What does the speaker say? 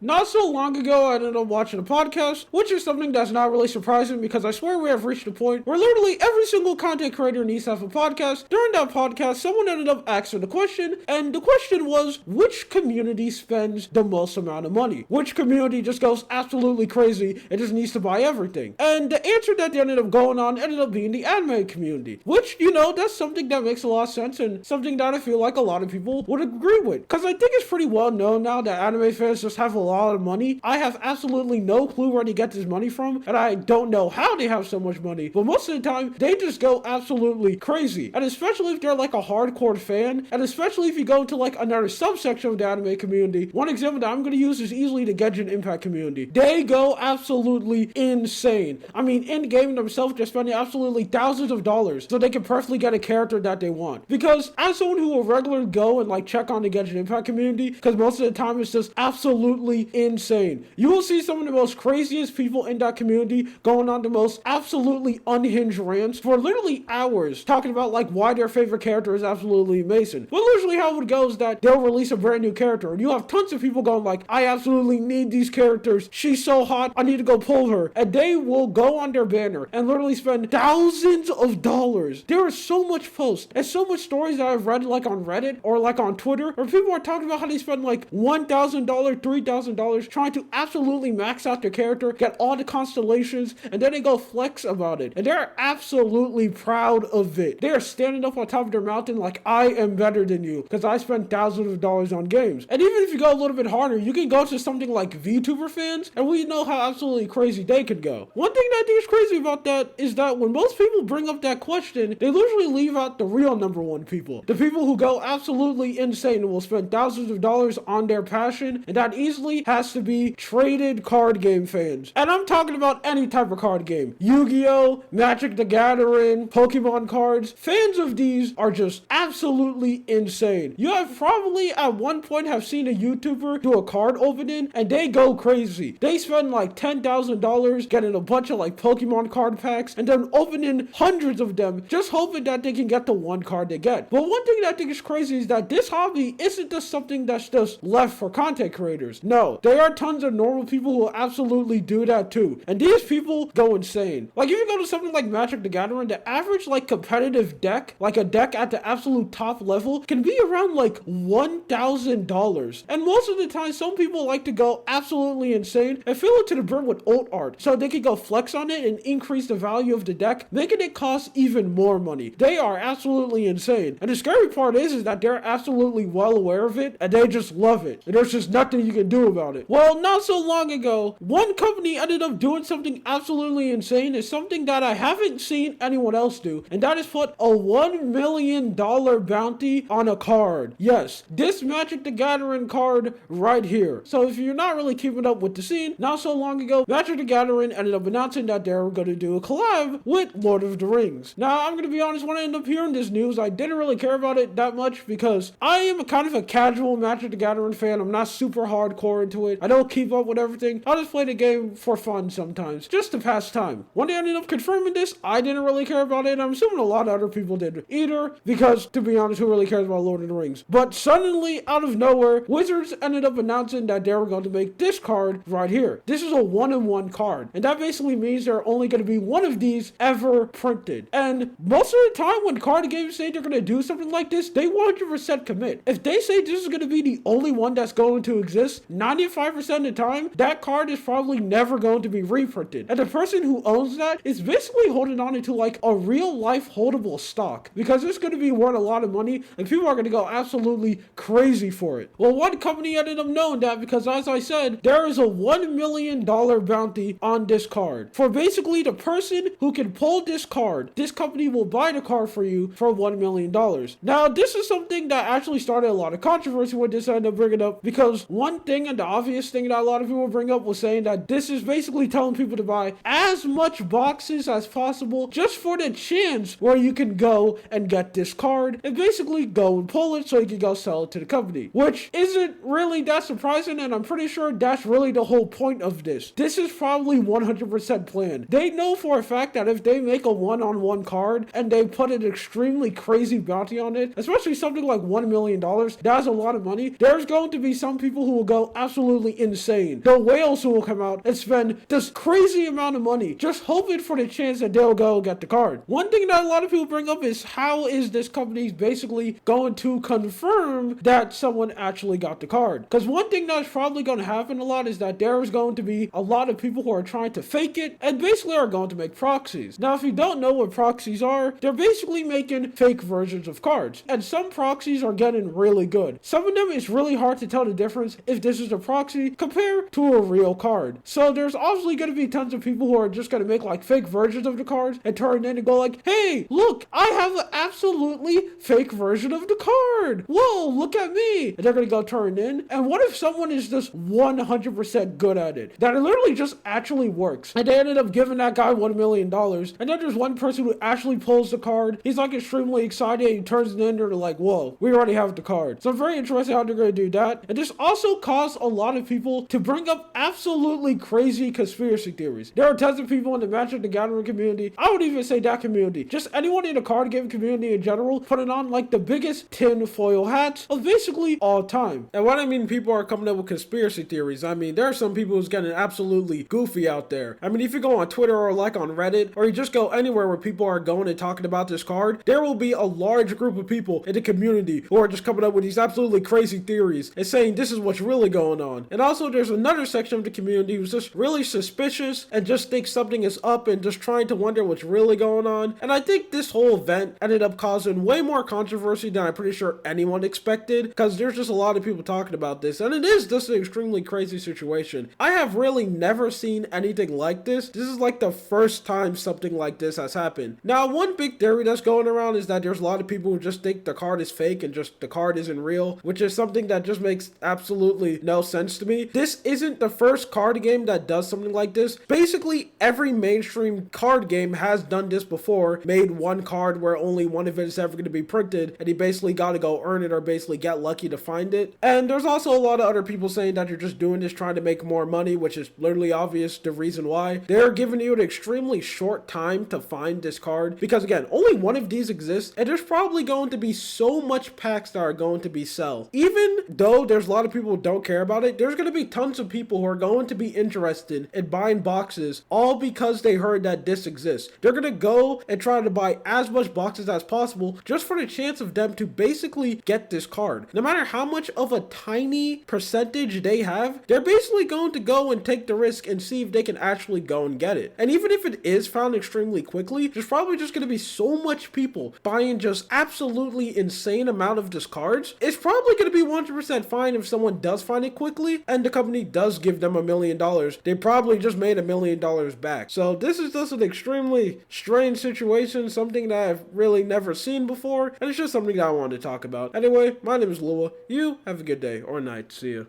Not so long ago, I ended up watching a podcast, which is something that's not really surprising because I swear we have reached a point where literally every single content creator needs to have a podcast. During that podcast, someone ended up asking the question, and the question was, which community spends the most amount of money? Which community just goes absolutely crazy and just needs to buy everything? And the answer that they ended up going on ended up being the anime community, which, that's something that makes a lot of sense and something that I feel like a lot of people would agree with. Because I think it's pretty well known now that anime fans just have a lot of money. I have absolutely no clue where they get this money from, and I don't know how they have so much money, but most of the time they just go absolutely crazy. And especially if they're like a hardcore fan, and especially if you go to like another subsection of the anime community. One example that I'm going to use is easily the Genshin Impact community. They go absolutely insane. I mean, in game themselves, they're spending absolutely thousands of dollars so they can perfectly get a character that they want. Because as someone who will regularly go and like check on the Genshin Impact community, because most of the time it's just absolutely insane. You will see some of the most craziest people in that community going on the most absolutely unhinged rants for literally hours, talking about like why their favorite character is absolutely amazing. But usually how it would go is that they'll release a brand new character, and you have tons of people going like, I absolutely need these characters. She's so hot, I need to go pull her. And they will go on their banner and literally spend thousands of dollars. There are so much posts and so much stories that I've read like on Reddit or like on Twitter, where people are talking about how they spend like $1,000, $3,000 trying to absolutely max out their character, get all the constellations, and then they go flex about it. And they're absolutely proud of it. They are standing up on top of their mountain like, I am better than you because I spent thousands of dollars on games. And even if you go a little bit harder, you can go to something like VTuber fans, and we know how absolutely crazy they could go. One thing that I think is crazy about that is that when most people bring up that question, they usually leave out the real number one people. The people who go absolutely insane and will spend thousands of dollars on their passion, and that easily has to be traded card game fans. And I'm talking about any type of card game. Yu-Gi-Oh!, Magic the Gathering, Pokemon cards. Fans of these are just absolutely insane. You have probably at one point have seen a YouTuber do a card opening, and they go crazy. They spend like $10,000 getting a bunch of like Pokemon card packs, and then opening hundreds of them, just hoping that they can get the one card they get. But one thing that I think is crazy is that this hobby isn't just something that's just left for content creators. No, there are tons of normal people who will absolutely do that too. And these people go insane. Like if you go to something like Magic the Gathering, the average like competitive deck, like a deck at the absolute top level, can be around like $1,000. And most of the time, some people like to go absolutely insane and fill it to the brim with alt art so they can go flex on it and increase the value of the deck, making it cost even more money. They are absolutely insane. And the scary part is that they're absolutely well aware of it and they just love it. And there's just nothing you can do about it. Well, not so long ago, one company ended up doing something absolutely insane. It's something that I haven't seen anyone else do, and that is put a $1 million bounty on a card. Yes, this Magic the Gathering card right here. So if you're not really keeping up with the scene, not so long ago, Magic the Gathering ended up announcing that they were going to do a collab with Lord of the Rings. Now, I'm going to be honest, when I ended up hearing this news, I didn't really care about it that much because I am kind of a casual Magic the Gathering fan. I'm not super hardcore into it. I don't keep up with everything. I'll just play the game for fun sometimes, just to pass time. When they ended up confirming this, I didn't really care about it. I'm assuming a lot of other people did either, because to be honest, who really cares about Lord of the Rings? But suddenly, out of nowhere, Wizards ended up announcing that they were going to make this card right here. This is a 1-in-1 card, and that basically means there are only going to be one of these ever printed. And most of the time when card games say they're going to do something like this, they 100% commit. If they say this is going to be the only one that's going to exist, 95% of the time, that card is probably never going to be reprinted. And the person who owns that is basically holding on to like a real life holdable stock, because it's going to be worth a lot of money and people are going to go absolutely crazy for it. Well, one company ended up knowing that because, as I said, there is a $1 million bounty on this card. For basically the person who can pull this card, this company will buy the card for you for $1 million. Now, this is something that actually started a lot of controversy when this ended up bringing up, because one thing, and the obvious thing that a lot of people bring up, was saying that this is basically telling people to buy as much boxes as possible just for the chance where you can go and get this card and basically go and pull it so you can go sell it to the company, which isn't really that surprising, and I'm pretty sure that's really the whole point of this. This is probably 100% planned. They know for a fact that if they make a one-on-one card and they put an extremely crazy bounty on it, especially something like $1 million, that's a lot of money. There's going to be some people who will go absolutely insane. The whales who will come out and spend this crazy amount of money just hoping for the chance that they'll go get the card. One thing that a lot of people bring up is how is this company basically going to confirm that someone actually got the card? Because one thing that's probably going to happen a lot is that there is going to be a lot of people who are trying to fake it and basically are going to make proxies. Now, if you don't know what proxies are, they're basically making fake versions of cards. And some proxies are getting really good. Some of them, it's really hard to tell the difference if this is a proxy compared to a real card. So there's obviously going to be tons of people who are just going to make like fake versions of the cards and turn in and go like, hey, look, I have an absolutely fake version of the card. Whoa, look at me. And they're going to go turn in. And what if someone is just 100% good at it? That it literally just actually works. And they ended up giving that guy $1 million. And then there's one person who actually pulls the card. He's like extremely excited. And he turns it in and they're like, whoa, we already have the card. So I'm very interested how they're going to do that. And this also caused a lot of people to bring up absolutely crazy conspiracy theories. There are tons of people in the Magic the Gathering community. I would even say that community. Just anyone in the card game community in general putting on like the biggest tinfoil hats of basically all time. And what I mean people are coming up with conspiracy theories, I mean there are some people who's getting absolutely goofy out there. I mean if you go on Twitter or like on Reddit or you just go anywhere where people are going and talking about this card, there will be a large group of people in the community who are just coming up with these absolutely crazy theories and saying this is what's really going on. And also there's another section of the community who's just really suspicious and just thinks something is up and just trying to wonder what's really going on. And I think this whole event ended up causing way more controversy than I'm pretty sure anyone expected, because there's just a lot of people talking about this and it is just an extremely crazy situation. I have really never seen anything like this. This is like the first time something like this has happened. Now one big theory that's going around is that there's a lot of people who just think the card is fake and just the card isn't real, which is something that just makes absolutely no sense to me. This isn't the first card game that does something like this. Basically every mainstream card game has done this before, made one card where only one of it is ever going to be printed and you basically got to go earn it or basically get lucky to find it. And there's also a lot of other people saying that you're just doing this trying to make more money, which is literally obvious the reason why. They're giving you an extremely short time to find this card because again, only one of these exists and there's probably going to be so much packs that are going to be sell. Even though there's a lot of people who don't care about it, there's going to be tons of people who are going to be interested in buying boxes all because they heard that this exists. They're going to go and try to buy as much boxes as possible just for the chance of them to basically get this card. No matter how much of a tiny percentage they have, they're basically going to go and take the risk and see if they can actually go and get it. And even if it is found extremely quickly, there's probably just going to be so much people buying just absolutely insane amount of this cards. It's probably going to be 100% fine if someone does find it quickly and the company does give them $1 million. They probably just made $1 million back. So this is just an extremely strange situation, something that I've really never seen before, and it's just something that I wanted to talk about. Anyway, my name is Lua. You have a good day or night. See ya.